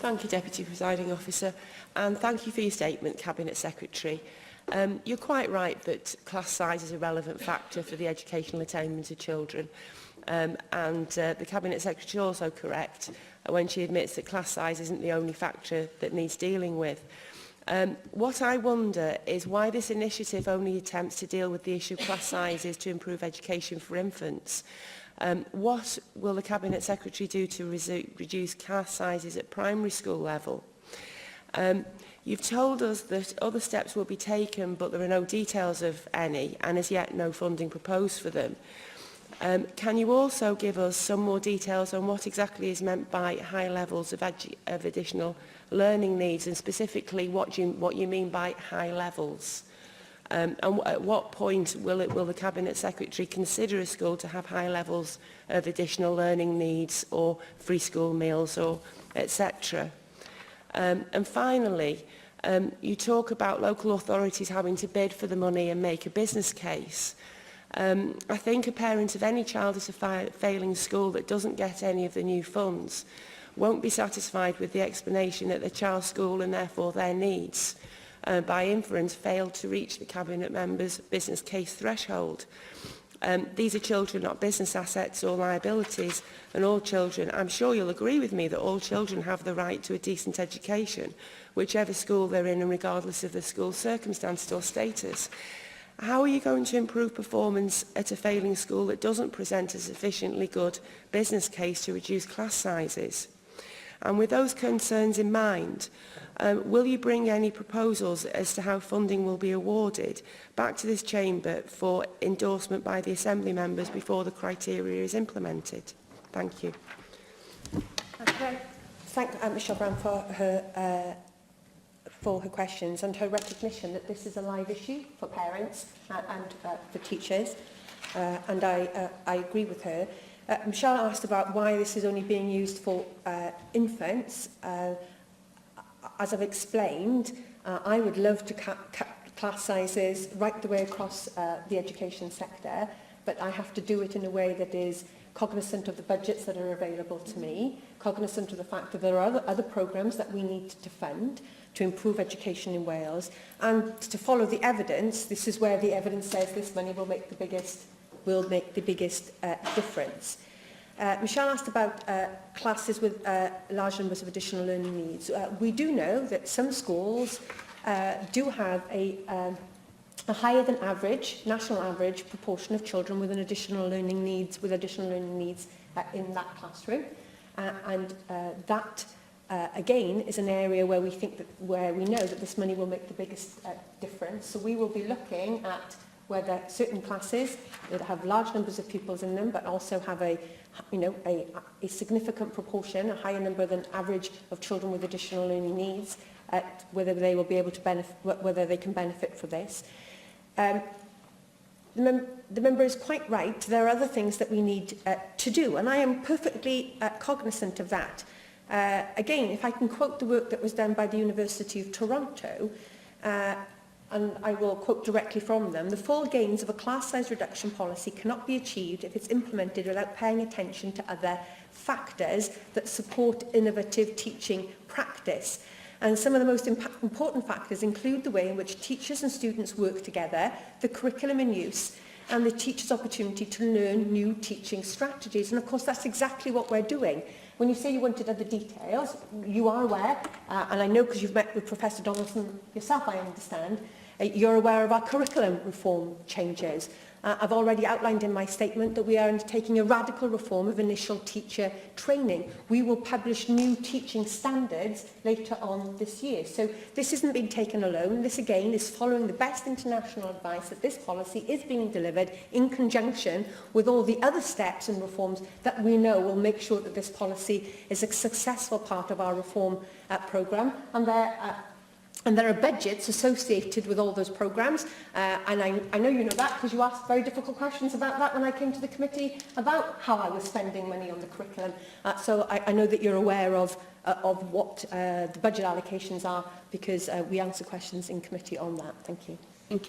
Thank you, Deputy Presiding Officer, and thank you for your statement, Cabinet Secretary. You're quite right that class size is a relevant factor for the educational attainment of children, and the Cabinet Secretary is also correct when she admits that class size isn't the only factor that needs dealing with. What I wonder is why this initiative only attempts to deal with the issue of class sizes to improve education for infants. What will the Cabinet Secretary do to reduce class sizes at primary school level? You've told us that other steps will be taken, but there are no details of any, and as yet no funding proposed for them. Can you also give us some more details on what exactly is meant by high levels of additional learning needs, and specifically what you mean by high levels? And at what point will the Cabinet Secretary consider a school to have high levels of additional learning needs or free school meals or etc.? And finally, you talk about local authorities having to bid for the money and make a business case. I think a parent of any child at a failing school that doesn't get any of the new funds won't be satisfied with the explanation that the child's school and therefore their needs by inference failed to reach the Cabinet member's business case threshold. These are children, not business assets or liabilities, and all children, I'm sure you'll agree with me that all children have the right to a decent education, whichever school they're in and regardless of the school's circumstances or status. How are you going to improve performance at a failing school that doesn't present a sufficiently good business case to reduce class sizes? And with those concerns in mind, will you bring any proposals as to how funding will be awarded back to this chamber for endorsement by the Assembly members before the criteria is implemented? Thank you. Okay. Thank Michelle Brown for her questions and her recognition that this is a live issue for parents and for teachers, and I agree with her. Michelle asked about why this is only being used for infants. As I've explained, I would love to cap class sizes right the way across the education sector, but I have to do it in a way that is cognizant of the budgets that are available to me, cognizant of the fact that there are other programmes that we need to fund to improve education in Wales, and to follow the evidence. This is where the evidence says this money will make the biggest difference. Michelle asked about classes with large numbers of additional learning needs. We do know that some schools do have a higher than average, national average, proportion of children with additional learning needs in that classroom, and that again is an area where we know that this money will make the biggest difference. So we will be looking at whether certain classes that have large numbers of pupils in them, but also have a significant proportion, a higher number than average of children with additional learning needs, whether they will be able to benefit, whether they can benefit from this. The member is quite right. There are other things that we need to do, and I am perfectly cognizant of that. Again, if I can quote the work that was done by the University of Toronto, and I will quote directly from them, the full gains of a class size reduction policy cannot be achieved if it's implemented without paying attention to other factors that support innovative teaching practice. And some of the most important factors include the way in which teachers and students work together, the curriculum in use, and the teacher's opportunity to learn new teaching strategies. And of course, that's exactly what we're doing. When you say you wanted other details, you are aware, and I know because you've met with Professor Donaldson yourself, I understand, you're aware of our curriculum reform changes. I've already outlined in my statement that we are undertaking a radical reform of initial teacher training. We will publish new teaching standards later on this year. So this isn't being taken alone. This again is following the best international advice that this policy is being delivered in conjunction with all the other steps and reforms that we know will make sure that this policy is a successful part of our reform programme. And there are budgets associated with all those programmes, and I know you know that because you asked very difficult questions about that when I came to the committee about how I was spending money on the curriculum. So I know that you're aware of what the budget allocations are, because we answer questions in committee on that. Thank you.